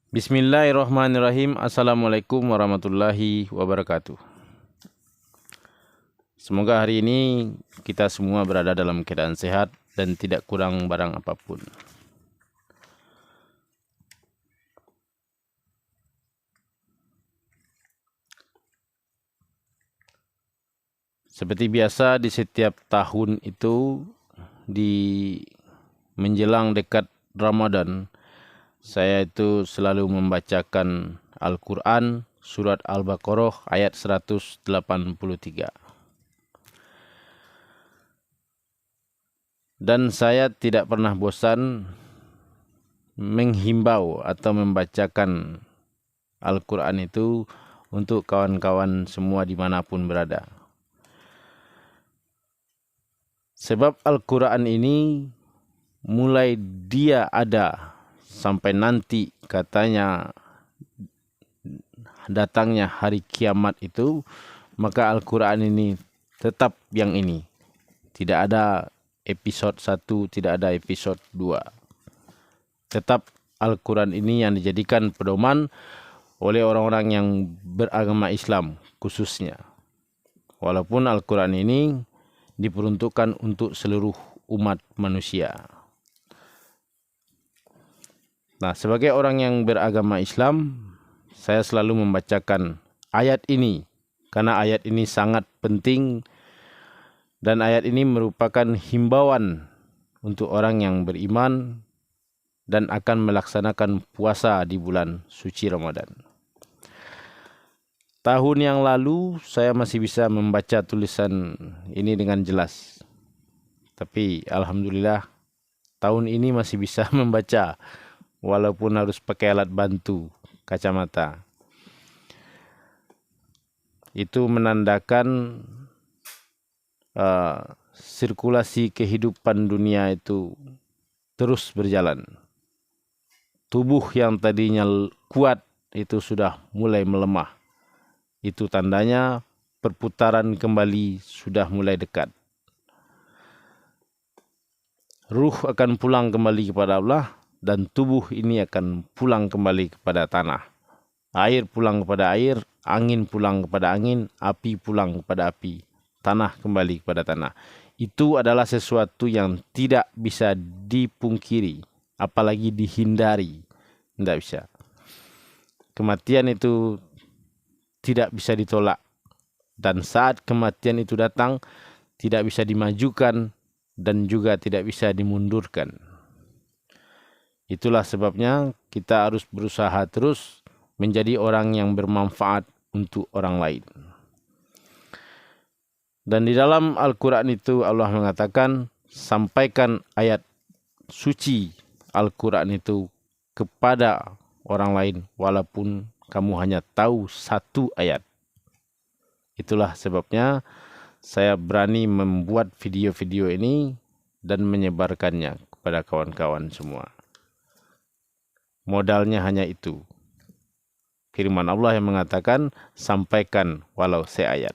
Bismillahirrahmanirrahim. Assalamualaikum warahmatullahi wabarakatuh. Semoga hari ini kita semua berada dalam keadaan sehat dan tidak kurang barang apapun. Seperti biasa di setiap tahun itu di menjelang dekat Ramadan, saya itu selalu membacakan Al-Quran surat Al-Baqarah ayat 183. Dan saya tidak pernah bosan menghimbau atau membacakan Al-Quran itu untuk kawan-kawan semua dimanapun berada. Sebab Al-Quran ini mulai dia ada sampai nanti katanya datangnya hari kiamat itu, maka Al-Quran ini tetap yang ini. Tidak ada episode 1, tidak ada episode 2. Tetap Al-Quran ini yang dijadikan pedoman oleh orang-orang yang beragama Islam khususnya. Walaupun Al-Quran ini diperuntukkan untuk seluruh umat manusia. Nah, sebagai orang yang beragama Islam, saya selalu membacakan ayat ini karena ayat ini sangat penting dan ayat ini merupakan himbauan untuk orang yang beriman dan akan melaksanakan puasa di bulan suci Ramadan. Tahun yang lalu saya masih bisa membaca tulisan ini dengan jelas. Tapi alhamdulillah tahun ini masih bisa membaca walaupun harus pakai alat bantu, kacamata. Itu menandakan sirkulasi kehidupan dunia itu terus berjalan. Tubuh yang tadinya kuat itu sudah mulai melemah. Itu tandanya perputaran kembali sudah mulai dekat. Ruh akan pulang kembali kepada Allah dan tubuh ini akan pulang kembali kepada tanah. Air pulang kepada air, angin pulang kepada angin, api pulang kepada api, tanah kembali kepada tanah. Itu adalah sesuatu yang tidak bisa dipungkiri, apalagi dihindari. Tidak bisa. Kematian itu tidak bisa ditolak. Dan saat kematian itu datang, tidak bisa dimajukan dan juga tidak bisa dimundurkan. Itulah sebabnya kita harus berusaha terus menjadi orang yang bermanfaat untuk orang lain. Dan di dalam Al-Quran itu Allah mengatakan, sampaikan ayat suci Al-Quran itu kepada orang lain walaupun kamu hanya tahu satu ayat. Itulah sebabnya saya berani membuat video-video ini dan menyebarkannya kepada kawan-kawan semua. Modalnya hanya itu. Firman Allah yang mengatakan, sampaikan walau seayat.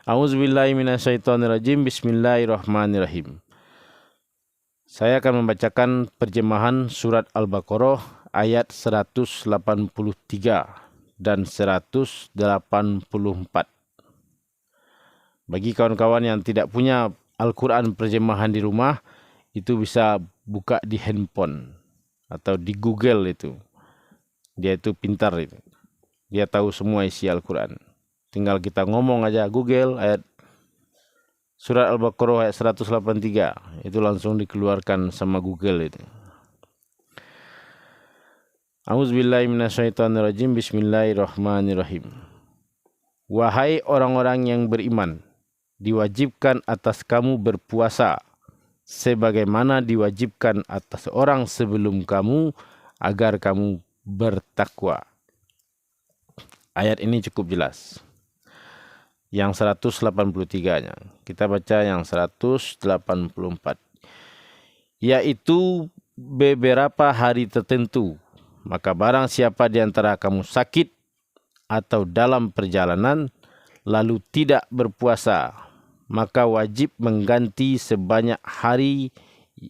A'udzubillahi minasyaitonirrajim. Bismillahirrahmanirrahim. Saya akan membacakan terjemahan surat Al-Baqarah ayat 183 dan 184. Bagi kawan-kawan yang tidak punya Al-Quran terjemahan di rumah, itu bisa buka di handphone atau di Google itu. Dia itu pintar itu. Dia tahu semua isi Al-Quran. Tinggal kita ngomong aja Google ayat surat Al-Baqarah ayat 183. Itu langsung dikeluarkan sama Google itu. A'udzubillahi minasyaitonirrajim. Bismillahirrahmanirrahim. Wahai orang-orang yang beriman, diwajibkan atas kamu berpuasa sebagaimana diwajibkan atas orang sebelum kamu agar kamu bertakwa. Ayat ini cukup jelas. Yang 183-nya. Kita baca yang 184. Yaitu beberapa hari tertentu. Maka barang siapa di antara kamu sakit atau dalam perjalanan lalu tidak berpuasa, maka wajib mengganti sebanyak hari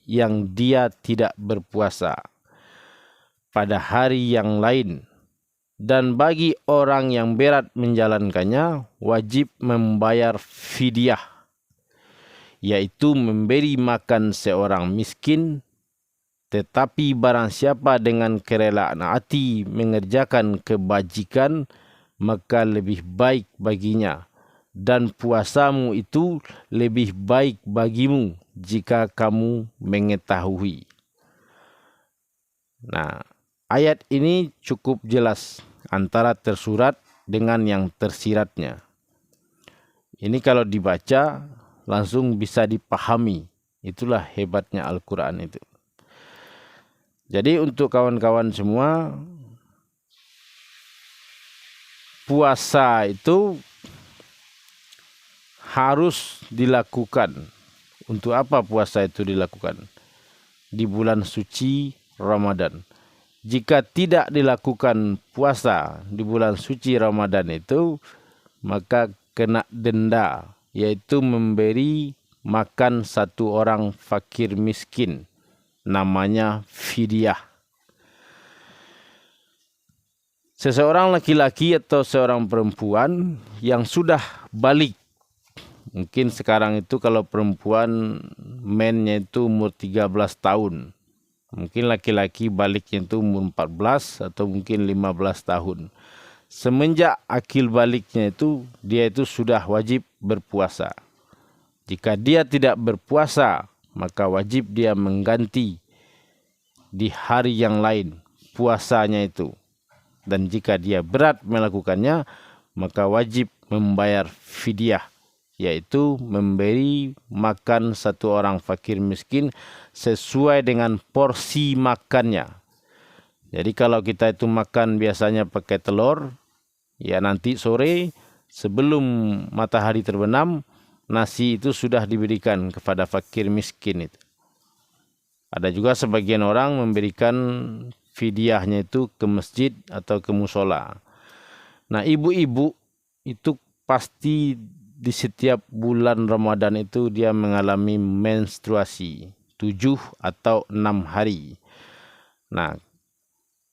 yang dia tidak berpuasa. pada hari yang lain. Dan bagi orang yang berat menjalankannya, wajib membayar fidyah, yaitu memberi makan seorang miskin. Tetapi barang siapa dengan kerelaan hati mengerjakan kebajikan, maka lebih baik baginya. Dan puasamu itu lebih baik bagimu jika kamu mengetahui. Nah, ayat ini cukup jelas antara tersurat dengan yang tersiratnya. Ini kalau dibaca langsung bisa dipahami. Itulah hebatnya Al-Quran itu. Jadi untuk kawan-kawan semua, puasa itu harus dilakukan. Untuk apa puasa itu dilakukan? Di bulan suci Ramadan. Jika tidak dilakukan puasa di bulan suci Ramadan itu, maka kena denda, yaitu memberi makan satu orang fakir miskin. Namanya fidyah. Seseorang laki-laki atau seorang perempuan yang sudah balik, mungkin sekarang itu kalau perempuan mennya itu umur 13 tahun. Mungkin laki-laki baliknya itu umur 14 atau mungkin 15 tahun. Semenjak akil baliknya itu, dia itu sudah wajib berpuasa. Jika dia tidak berpuasa, maka wajib dia mengganti di hari yang lain puasanya itu. Dan jika dia berat melakukannya, maka wajib membayar fidyah, yaitu memberi makan satu orang fakir miskin sesuai dengan porsi makannya. Jadi kalau kita itu makan biasanya pakai telur, ya nanti sore sebelum matahari terbenam, nasi itu sudah diberikan kepada fakir miskin itu. Ada juga sebagian orang memberikan fidyahnya itu ke masjid atau ke musola. Nah, ibu-ibu itu pasti di setiap bulan Ramadan itu dia mengalami menstruasi 7 atau 6 hari. Nah,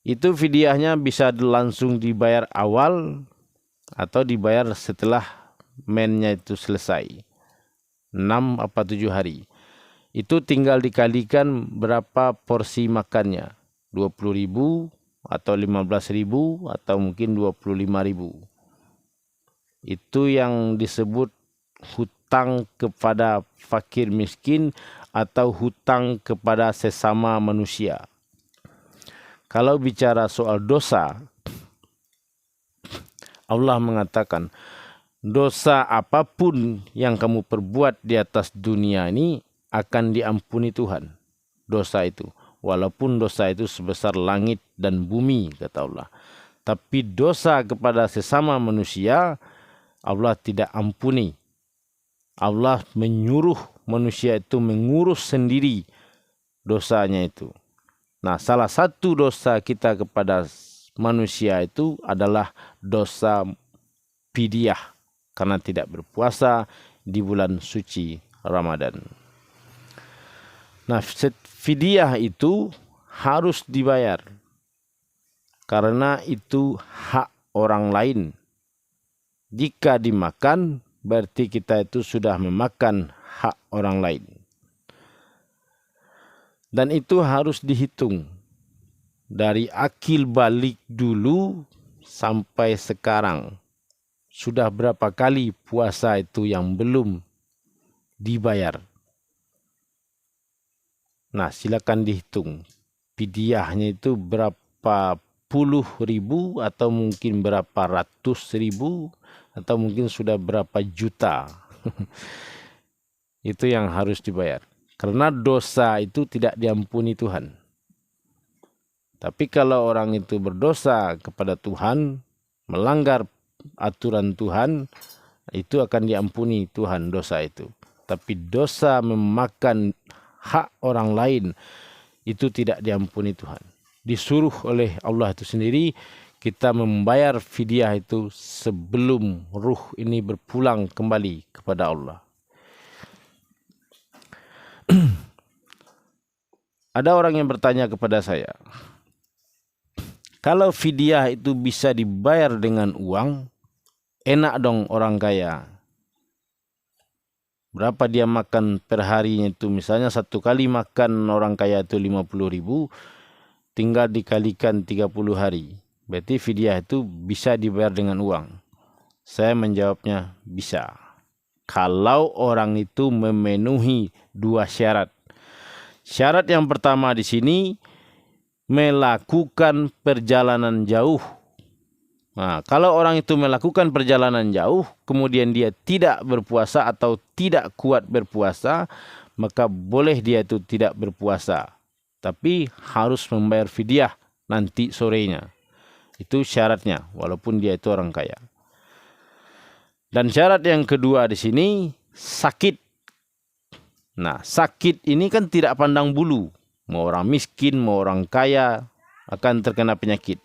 itu fidyahnya bisa langsung dibayar awal atau dibayar setelah mennya itu selesai. 6 apa 7 hari. Itu tinggal dikalikan berapa porsi makannya. 20.000 atau 15.000 atau mungkin 25.000. Itu yang disebut hutang kepada fakir miskin atau hutang kepada sesama manusia. Kalau bicara soal dosa, Allah mengatakan, dosa apapun yang kamu perbuat di atas dunia ini akan diampuni Tuhan. Dosa itu. Walaupun dosa itu sebesar langit dan bumi, kata Allah. Tapi dosa kepada sesama manusia, Allah tidak ampuni. Allah menyuruh manusia itu mengurus sendiri dosanya itu. Nah, salah satu dosa kita kepada manusia itu adalah dosa fidyah karena tidak berpuasa di bulan suci Ramadan. Nah, fidyah itu harus dibayar karena itu hak orang lain. Jika dimakan, berarti kita itu sudah memakan hak orang lain. Dan itu harus dihitung dari akil balik dulu sampai sekarang. Sudah berapa kali puasa itu yang belum dibayar. Nah, silakan dihitung. Fidyahnya itu berapa puluh ribu atau mungkin berapa ratus ribu atau mungkin sudah berapa juta. Itu yang harus dibayar. Karena dosa itu tidak diampuni Tuhan. Tapi kalau orang itu berdosa kepada Tuhan, melanggar aturan Tuhan, itu akan diampuni Tuhan dosa itu. Tapi dosa memakan hak orang lain, itu tidak diampuni Tuhan. Disuruh oleh Allah itu sendiri, kita membayar fidyah itu sebelum ruh ini berpulang kembali kepada Allah. Ada orang yang bertanya kepada saya, Kalau fidyah itu bisa dibayar dengan uang, enak dong orang kaya. Berapa dia makan per harinya itu, misalnya satu kali makan orang kaya itu 50.000, tinggal dikalikan 30 hari. Berarti fidyah itu bisa dibayar dengan uang. Saya menjawabnya bisa. Kalau orang itu memenuhi 2 syarat. Syarat yang pertama di sini melakukan perjalanan jauh. Nah, kalau orang itu melakukan perjalanan jauh, kemudian dia tidak berpuasa atau tidak kuat berpuasa, maka boleh dia itu tidak berpuasa. Tapi harus membayar fidyah nanti sorenya. Itu syaratnya, walaupun dia itu orang kaya. Dan syarat yang kedua di sini, sakit. Nah, sakit ini kan tidak pandang bulu. Mau orang miskin, mau orang kaya, akan terkena penyakit.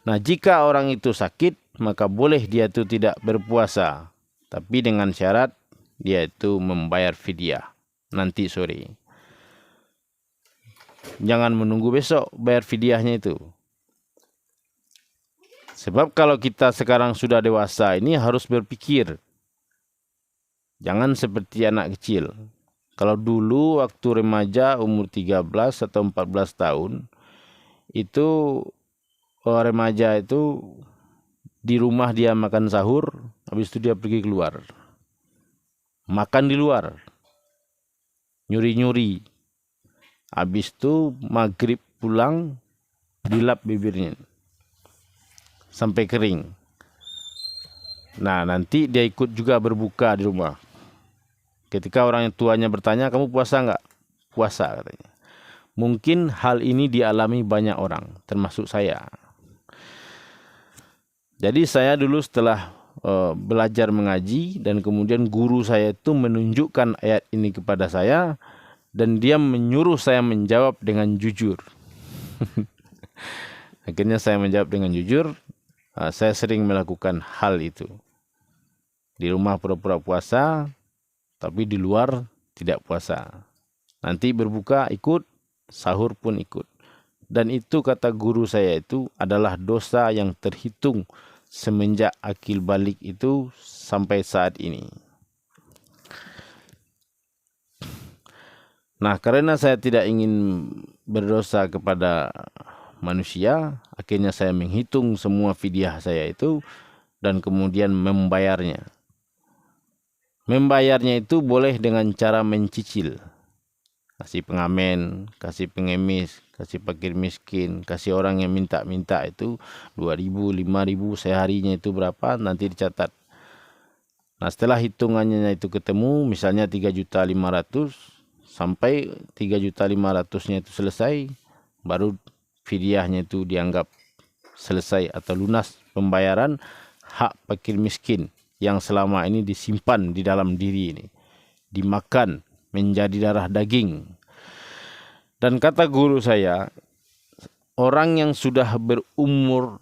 Nah, jika orang itu sakit, maka boleh dia itu tidak berpuasa. Tapi dengan syarat dia itu membayar fidyah nanti sore. Jangan menunggu besok bayar fidyahnya itu. Sebab kalau kita sekarang sudah dewasa ini harus berpikir. Jangan seperti anak kecil. Kalau dulu waktu remaja umur 13 atau 14 tahun, itu remaja itu di rumah dia makan sahur, habis itu dia pergi keluar. Makan di luar. Nyuri-nyuri. Habis itu maghrib pulang, dilap bibirnya. Sampai kering. Nah, nanti dia ikut juga berbuka di rumah. Ketika orang tuanya bertanya, kamu puasa enggak? Puasa katanya. Mungkin hal ini dialami banyak orang, termasuk saya. Jadi saya dulu setelah belajar mengaji dan kemudian guru saya itu menunjukkan ayat ini kepada saya dan dia menyuruh saya menjawab dengan jujur. Akhirnya saya menjawab dengan jujur. Saya sering melakukan hal itu. Di rumah pura-pura puasa, tapi di luar tidak puasa. Nanti berbuka ikut, sahur pun ikut. Dan itu kata guru saya itu adalah dosa yang terhitung semenjak akil balik itu sampai saat ini. Nah, karena saya tidak ingin berdosa kepada manusia, akhirnya saya menghitung semua fidyah saya itu dan kemudian membayarnya. Membayarnya itu boleh dengan cara mencicil. Kasih pengamen, kasih pengemis, kasih fakir miskin, kasih orang yang minta-minta itu 2.000, 5.000 seharinya itu berapa nanti dicatat. Nah, setelah hitungannya itu ketemu, misalnya 3.500.000 sampai 3.500.000-nya itu selesai, baru fidyahnya itu dianggap selesai atau lunas pembayaran hak fakir miskin yang selama ini disimpan di dalam diri ini, dimakan menjadi darah daging. Dan kata guru saya, orang yang sudah berumur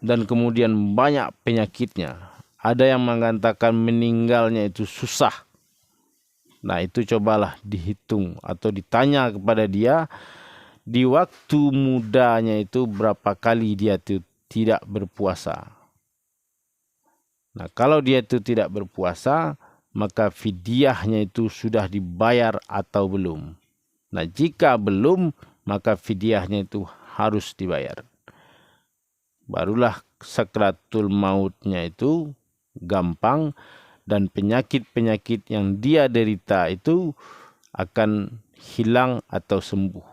dan kemudian banyak penyakitnya, ada yang mengatakan meninggalnya itu susah. Nah, itu cobalah dihitung atau ditanya kepada dia, di waktu mudanya itu berapa kali dia itu tidak berpuasa. Nah, kalau dia itu tidak berpuasa, maka fidyahnya itu sudah dibayar atau belum. Nah, jika belum, maka fidyahnya itu harus dibayar. Barulah sakratul mautnya itu gampang dan penyakit-penyakit yang dia derita itu akan hilang atau sembuh.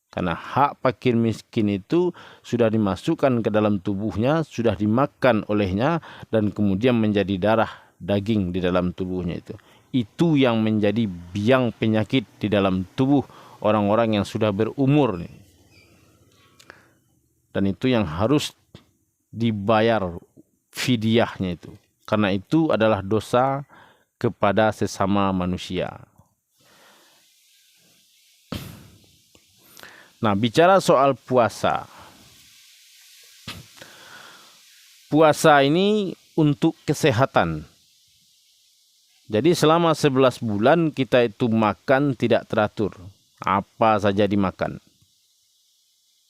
Karena hak fakir miskin itu sudah dimasukkan ke dalam tubuhnya, sudah dimakan olehnya dan kemudian menjadi darah daging di dalam tubuhnya itu. Itu yang menjadi biang penyakit di dalam tubuh orang-orang yang sudah berumur. Dan itu yang harus dibayar fidyahnya itu. Karena itu adalah dosa kepada sesama manusia. Nah, bicara soal puasa. Puasa ini untuk kesehatan. Jadi selama 11 bulan kita itu makan tidak teratur. Apa saja dimakan.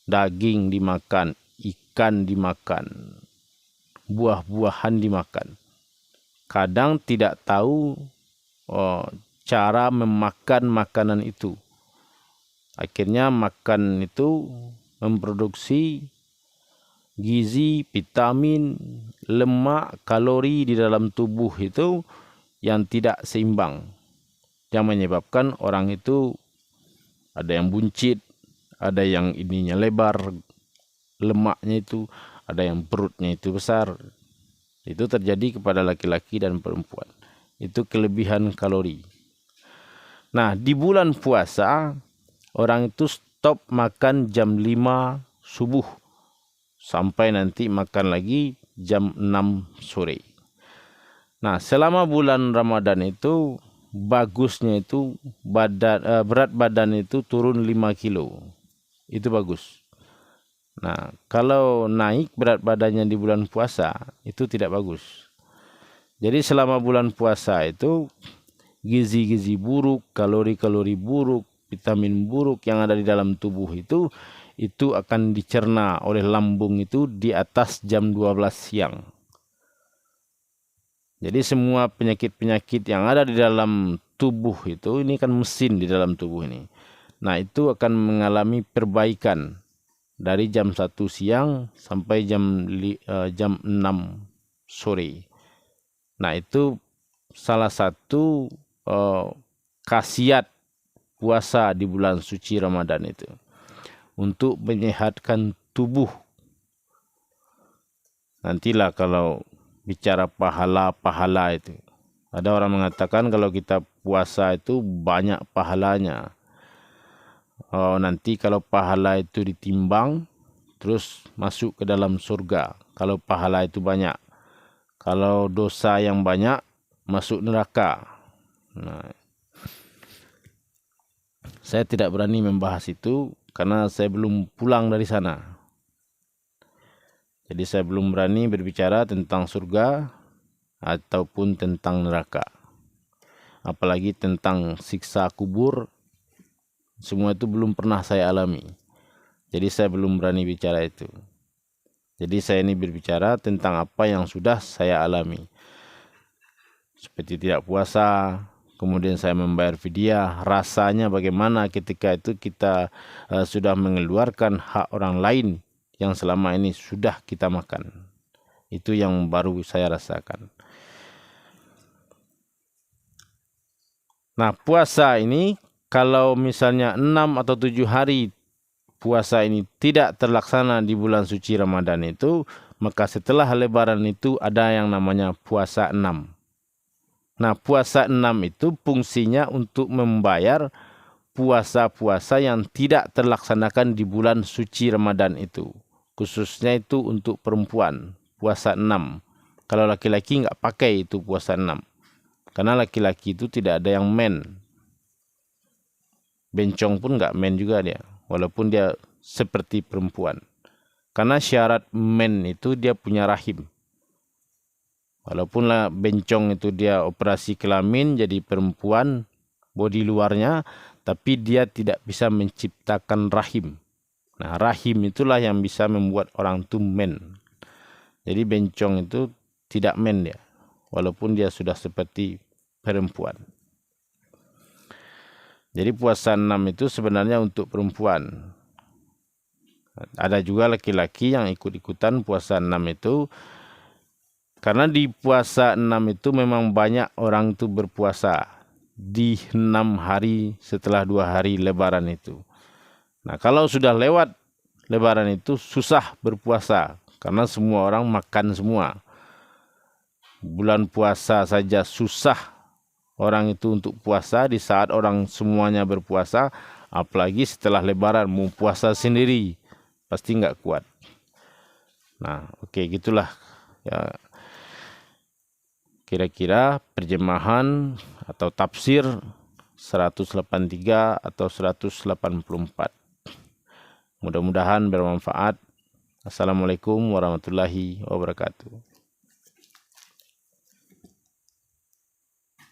daging dimakan, ikan dimakan, buah-buahan dimakan. Kadang tidak tahu cara memakan makanan itu. Akhirnya makan itu memproduksi gizi, vitamin, lemak, kalori di dalam tubuh itu yang tidak seimbang, yang menyebabkan orang itu ada yang buncit, ada yang ininya lebar, lemaknya itu, ada yang perutnya itu besar. Itu terjadi kepada laki-laki dan perempuan. Itu kelebihan kalori. Nah, di bulan puasa, orang itu stop makan jam 5 subuh. Sampai nanti makan lagi jam 6 sore. Nah, selama bulan Ramadan itu, bagusnya itu berat badan itu turun 5 kilo. Itu bagus. Nah, kalau naik berat badannya di bulan puasa, itu tidak bagus. Jadi selama bulan puasa itu, gizi-gizi buruk, kalori-kalori buruk, vitamin buruk yang ada di dalam tubuh itu akan dicerna oleh lambung itu di atas jam 12 siang. Jadi semua penyakit-penyakit yang ada di dalam tubuh itu, ini kan mesin di dalam tubuh ini. Nah, itu akan mengalami perbaikan dari jam 1 siang sampai jam 6 sore. Nah, itu salah satu khasiat puasa di bulan suci Ramadan itu. Untuk menyehatkan tubuh. Nantilah kalau bicara pahala-pahala itu. Ada orang mengatakan kalau kita puasa itu banyak pahalanya. Nanti kalau pahala itu ditimbang, terus masuk ke dalam surga. Kalau pahala itu banyak. Kalau dosa yang banyak, masuk neraka. Nah, saya tidak berani membahas itu karena saya belum pulang dari sana. Jadi saya belum berani berbicara tentang surga ataupun tentang neraka. Apalagi tentang siksa kubur. Semua itu belum pernah saya alami. Jadi saya belum berani bicara itu. Jadi saya ini berbicara tentang apa yang sudah saya alami. Seperti tidak puasa, kemudian saya membayar fidyah. Rasanya bagaimana ketika itu kita sudah mengeluarkan hak orang lain yang selama ini sudah kita makan. Itu yang baru saya rasakan. Nah, puasa ini kalau misalnya 6 atau 7 hari puasa ini tidak terlaksana di bulan suci Ramadan itu, maka setelah lebaran itu ada yang namanya puasa 6. Nah, puasa 6 itu fungsinya untuk membayar puasa-puasa yang tidak terlaksanakan di bulan suci Ramadan itu. Khususnya itu untuk perempuan, puasa 6. Kalau laki-laki nggak pakai itu puasa 6. Karena laki-laki itu tidak ada yang men. Bencong pun nggak men juga dia, walaupun dia seperti perempuan. Karena syarat men itu dia punya rahim. Walaupun lah bencong itu dia operasi kelamin jadi perempuan, bodi luarnya, tapi dia tidak bisa menciptakan rahim. Nah, rahim itulah yang bisa membuat orang itu men. Jadi bencong itu tidak men dia, walaupun dia sudah seperti perempuan. Jadi puasa 6 itu sebenarnya untuk perempuan. Ada juga laki-laki yang ikut-ikutan puasa 6 itu. Karena di puasa 6 itu memang banyak orang itu berpuasa. Di 6 hari setelah 2 hari lebaran itu. Nah, kalau sudah lewat lebaran itu susah berpuasa. Karena semua orang makan semua. Bulan puasa saja susah orang itu untuk puasa di saat orang semuanya berpuasa, apalagi setelah lebaran mau puasa sendiri, pasti nggak kuat. Nah, oke, gitulah ya. Kira-kira terjemahan atau tafsir 183 atau 184. Mudah-mudahan bermanfaat. Assalamualaikum warahmatullahi wabarakatuh.